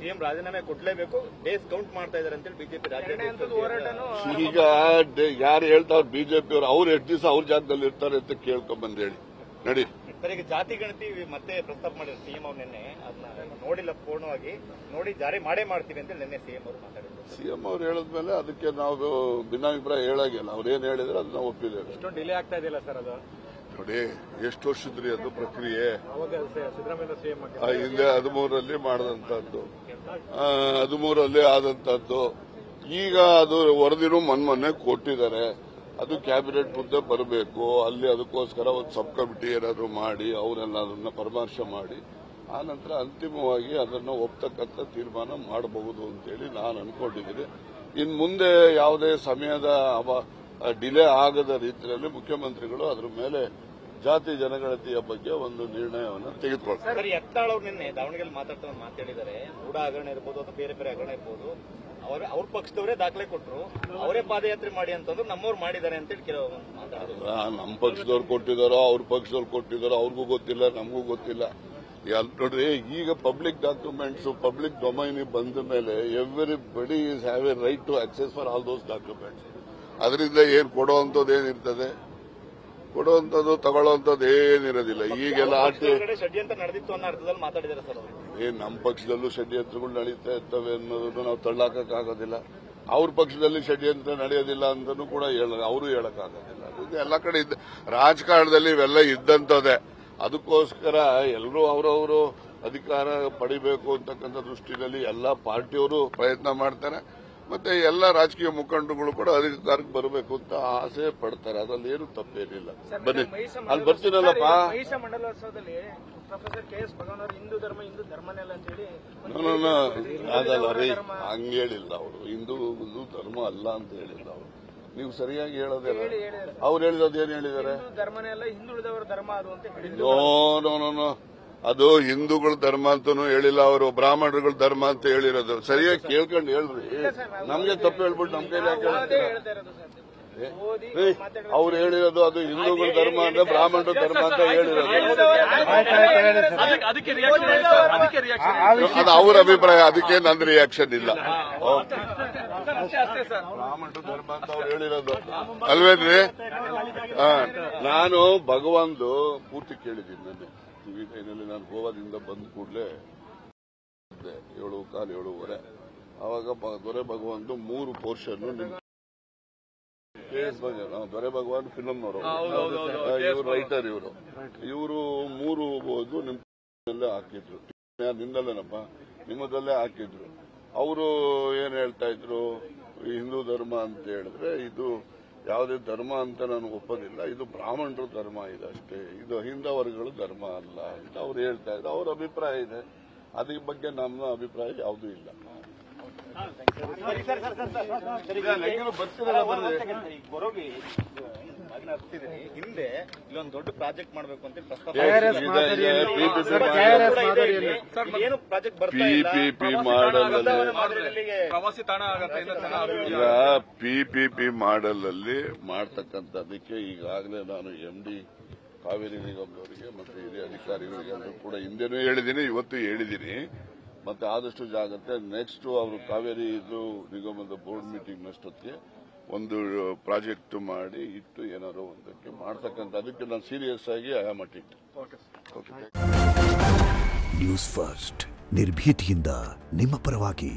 CM ರಾಜೀನಾಮೆ ಕೊಡ್ಲೇಬೇಕು, days count ಮಾಡ್ತಾ ಇದಾರೆ ಅಂತ ಬಿಜೆಪಿ ರಾಜ್ಯ. ಈಗ ಯಾರು ಹೇಳ್ತಾವ್ರು ಬಿಜೆಪಿ ಅವ್ರು ಎಷ್ಟು ದಿವಸ ಅವ್ರ ಜಾಗದಲ್ಲಿ ಇರ್ತಾರೆ ಅಂತ ಕೇಳ್ಕೊಂಡ್ ಬಂದ್ ಹೇಳಿ ನಡಿ. ಸರ್, ಈಗ ಜಾತಿ ಗಣತಿ ಮತ್ತೆ ಪ್ರಸ್ತಾಪ ಮಾಡಿದ್ರು ಸಿಎಂ ಅವ್ರು ನಿನ್ನೆ, ಅದನ್ನ ನೋಡಿಲ್ಲ, ಪೂರ್ಣವಾಗಿ ನೋಡಿ ಜಾರಿ ಮಾಡೇ ಮಾಡ್ತೀವಿ ಅಂತ ನಿನ್ನೆ ಸಿಎಂ ಅವರು ಮಾತಾಡಿದ್ರು. ಸಿಎಂ ಅವ್ರು ಹೇಳಿದ್ಮೇಲೆ ಅದಕ್ಕೆ ನಾವು ಭಿನ್ನಾಭಿಪ್ರಾಯ ಹೇಳಾಗಿಲ್ಲ. ಅವ್ರೇನ್ ಹೇಳಿದ್ರೆ ಅದನ್ನ ಒಪ್ಪಿದ್ದೇವೆ. ಇಷ್ಟೊಂದು ಡಿಲೇ ಆಗ್ತಾ ಇದೆಯಲ್ಲ ಸರ್ ಅದು? ನೋಡಿ, ಎಷ್ಟು ವರ್ಷದ್ರಿ ಅದು ಪ್ರಕ್ರಿಯೆ. ಸಿದ್ದರಾಮಯ್ಯ ಸಿಎಂ ಹಿಂದೆ 13ರಲ್ಲಿ ಮಾಡಿದಂತದ್ದು, 13ರಲ್ಲಿ ಆದಂತದ್ದು. ಈಗ ಅದು ವರದಿನೂ ಮೊನ್ನೆ ಕೊಟ್ಟಿದ್ದಾರೆ. ಅದು ಕ್ಯಾಬಿನೆಟ್ ಮುಂದೆ ಬರಬೇಕು. ಅಲ್ಲಿ ಅದಕ್ಕೋಸ್ಕರ ಒಂದು ಸಬ್ ಕಮಿಟಿ ಏನಾದ್ರು ಮಾಡಿ ಅವರೆಲ್ಲ ಅದನ್ನ ಪರಾಮರ್ಶೆ ಮಾಡಿ ಆ ನಂತರ ಅಂತಿಮವಾಗಿ ಅದನ್ನು ಒಪ್ತಕ್ಕಂಥ ತೀರ್ಮಾನ ಮಾಡಬಹುದು ಅಂತೇಳಿ ನಾನು ಅನ್ಕೊಂಡಿದ್ದೀನಿ. ಇನ್ನು ಮುಂದೆ ಯಾವುದೇ ಸಮಯದ ಡಿಲೇ ಆಗದ ರೀತಿಯಲ್ಲಿ ಮುಖ್ಯಮಂತ್ರಿಗಳು ಅದರ ಮೇಲೆ ಜಾತಿ ಜನಗಣತಿಯ ಬಗ್ಗೆ ಒಂದು ನಿರ್ಣಯವನ್ನು ತೆಗೆದುಕೊಳ್ತಾರೆ. ಸರ್, ಯತ್ನಾಳ್ ಅವರು ನಿನ್ನೆ ದಾವಣಗೆರೆ ಮಾತಾಡ್ತಾ ಮಾತಾಡಿದ್ದಾರೆ. ಕೂಡ ಹಗರಣ ಇರ್ಬೋದು ಅಥವಾ ಬೇರೆ ಬೇರೆ ಹಗರಣ ಇರ್ಬೋದು, ಅವ್ರ ಪಕ್ಷದವರೇ ದಾಖಲೆ ಕೊಟ್ಟರು, ಅವರೇ ಪಾದಯಾತ್ರೆ ಮಾಡಿ ಅಂತಂದ್ರು, ನಮ್ಮವ್ರು ಮಾಡಿದ್ದಾರೆ ಅಂತೇಳಿ ಕೆಲವು ಮಾತಾಡಿದ್ರು. ನಮ್ಮ ಪಕ್ಷದವ್ರು ಕೊಟ್ಟಿದ್ದಾರೋ ಅವ್ರ ಪಕ್ಷದವ್ರು ಕೊಟ್ಟಿದ್ದಾರೋ ಅವ್ರಿಗೂ ಗೊತ್ತಿಲ್ಲ, ನಮಗೂ ಗೊತ್ತಿಲ್ಲ. ನೋಡ್ರಿ, ಈಗ ಪಬ್ಲಿಕ್ ಡಾಕ್ಯುಮೆಂಟ್ಸ್ ಪಬ್ಲಿಕ್ ಡೊಮೈನ್ ಬಂದ ಮೇಲೆ everybody is have a right to access for all those documents. ಅದರಿಂದ ಏನ್ ಕೊಡುವಂಥದ್ದು ಏನಿರ್ತದೆ, ಕೊಡುವಂಥದ್ದು ತಗೊಳ್ಳುವಂಥದ್ದು ಏನಿರೋದಿಲ್ಲ. ಈಗೆಲ್ಲ ಷಡ್ಯಂತ್ರ ನಡೆದಿತ್ತು ಅನ್ನೋ ಅರ್ಥದಲ್ಲಿ ಮಾತಾಡಿದ್ದಾರೆ ಸರ್ ಅವರು. ನಮ್ಮ ಪಕ್ಷದಲ್ಲೂ ಷಡ್ಯಂತ್ರಗಳು ನಡೀತಾ ಇರ್ತವೆ ಅನ್ನೋದನ್ನು ನಾವು ತಳ್ಳಾಕೋದಿಲ್ಲ. ಅವ್ರ ಪಕ್ಷದಲ್ಲಿ ಷಡ್ಯಂತ್ರ ನಡೆಯೋದಿಲ್ಲ ಅಂತನೂ ಕೂಡ ಅವರು ಹೇಳಕ್ಕಾಗೋದಿಲ್ಲ. ಎಲ್ಲ ಕಡೆ ರಾಜಕಾರಣದಲ್ಲಿ ಇವೆಲ್ಲ ಇದ್ದಂಥದ್ದೇ. ಅದಕ್ಕೋಸ್ಕರ ಎಲ್ಲರೂ ಅವರವರು ಅಧಿಕಾರ ಪಡಿಬೇಕು ಅಂತಕ್ಕಂಥ ದೃಷ್ಟಿನಲ್ಲಿ ಎಲ್ಲ ಪಾರ್ಟಿಯವರು ಪ್ರಯತ್ನ ಮಾಡ್ತಾರೆ. ಮತ್ತೆ ಎಲ್ಲ ರಾಜಕೀಯ ಮುಖಂಡರುಗಳು ಕೂಡ ಅಧಿಕಾರಕ್ಕೆ ಬರಬೇಕು ಅಂತ ಆಸೆ ಪಡ್ತಾರೆ. ಅದ್ರಲ್ಲಿ ಏನು ತಪ್ಪೇನಿಲ್ಲ. ಬನ್ನಿ, ಅಲ್ಲಿ ಬರ್ತೀನಲ್ಲಪ್ಪ. ಅದಲ್ಲ ರೀ, ಹಂಗೇಳಿಲ್ಲ ಅವರು. ಹಿಂದೂ ಧರ್ಮ ಅಲ್ಲ ಅಂತ ಹೇಳಿಲ್ಲ ಅವರು. ನೀವು ಸರಿಯಾಗಿ ಹೇಳೋದಿಲ್ಲ. ಅವ್ರು ಹೇಳಿರೋದು ಏನ್ ಹೇಳಿದ್ದಾರೆ? ನೋ, ಅದು ಹಿಂದೂಗಳ ಧರ್ಮ ಅಂತಾನೂ ಹೇಳಿಲ್ಲ ಅವರು, ಬ್ರಾಹ್ಮಣರುಗಳ ಧರ್ಮ ಅಂತ ಹೇಳಿರೋದು. ಸರಿಯಾಗಿ ಕೇಳ್ಕೊಂಡು ಹೇಳ್ರಿ. ನಮ್ಗೆ ತಪ್ಪು ಹೇಳ್ಬಿಟ್ಟು ನಮ್ ಕೈಲಿ ಯಾಕೆ ಅವ್ರು ಹೇಳಿರೋದು ಅದು ಹಿಂದೂಗಳ ಧರ್ಮ ಅಂದ್ರೆ ಬ್ರಾಹ್ಮಣರ ಧರ್ಮ ಅಂತ ಹೇಳಿರೋದು. ಅದು ಅವ್ರ ಅಭಿಪ್ರಾಯ, ಅದಕ್ಕೆ ನನ್ನ ರಿಯಾಕ್ಷನ್ ಇಲ್ಲ. ಬ್ರಾಹ್ಮಣರ ಧರ್ಮ ಅಂತ ಅವ್ರು ಹೇಳಿರೋದು ಅಲ್ವೇನ್ರಿ? ನಾನು ಭಗವಾನ್ದು ಪೂರ್ತಿ ಕೇಳಿದ್ದೀನಿ. ನನ್ನ ಟಿವಿ9ನಲ್ಲಿ ನಾನು ಗೋವಾದಿಂದ ಬಂದ ಕೂಡಲೇ 7:15, 7:30 ಅವಾಗ ದೊರೆ ಭಗವಾನ್ದು 3 ಪೋರ್ಷನ್ ದೊರೆ ಭಗವಾನ್ ಫಿಲಂನವರು, ಇವರು ರೈಟರ್, ಇವರು 3 ಓದು ನಿಮ್ಮಲ್ಲೇ ಹಾಕಿದ್ರು. ನಿಂದಲ್ಲೇನಪ್ಪ, ನಿಮ್ಮದಲ್ಲೇ ಹಾಕಿದ್ರು. ಅವರು ಏನ್ ಹೇಳ್ತಾ ಇದ್ರು, ಹಿಂದೂ ಧರ್ಮ ಅಂತ ಹೇಳಿದ್ರೆ ಇದು ಯಾವುದೇ ಧರ್ಮ ಅಂತ ನಾನು ಒಪ್ಪೋದಿಲ್ಲ, ಇದು ಬ್ರಾಹ್ಮಣರ ಧರ್ಮ ಇದೆ ಅಷ್ಟೇ, ಇದು ಹಿಂದೂ ವರ್ಗಗಳ ಧರ್ಮ ಅಲ್ಲ ಅಂತ ಅವ್ರು ಹೇಳ್ತಾ ಇದ್ರು. ಅವ್ರ ಅಭಿಪ್ರಾಯ ಇದೆ, ಅದ್ರ ಬಗ್ಗೆ ನಮ್ಮ ಅಭಿಪ್ರಾಯ ಯಾವುದೂ ಇಲ್ಲ. ಹಿಂದೆ ಇಲ್ಲೊಂದು ದೊಡ್ಡ ಪ್ರಾಜೆಕ್ಟ್ ಮಾಡಬೇಕು ಅಂತ ಪಿಪಿಪಿ ಮಾಡೆಲ್ ಅಲ್ಲಿ ಮಾಡ್ತಕ್ಕಂಥದ್ದಕ್ಕೆ ಈಗಾಗಲೇ ನಾನು MD ಕಾವೇರಿ ನಿಗಮದವರಿಗೆ ಮತ್ತೆ ಹಿರಿಯ ಅಧಿಕಾರಿಗಳಿಗೆ ಎಲ್ಲರೂ ಕೂಡ ಹಿಂದೆನೂ ಹೇಳಿದ್ದೀನಿ, ಇವತ್ತು ಹೇಳಿದ್ದೀನಿ. ಮತ್ತೆ ಆದಷ್ಟು ಜಾಗ್ರತೆ. ನೆಕ್ಸ್ಟ್ ಅವರು ಕಾವೇರಿ ನಿಗಮದ ಬೋರ್ಡ್ ಮೀಟಿಂಗ್ ನಷ್ಟೊತ್ತಿಗೆ ಒಂದು ಪ್ರಾಜೆಕ್ಟ್ ಮಾಡಿ ಇಟ್ಟು ಏನಾದ್ರು ಒಂದಕ್ಕೆ ಮಾಡ್ತಕ್ಕಂಥ, ಅದಕ್ಕೆ ನಾನು ಸೀರಿಯಸ್ ಆಗಿ I am at it. News first, ನಿರ್ಭೀತಿಯಿಂದ ನಿಮ್ಮ ಪರವಾಗಿ.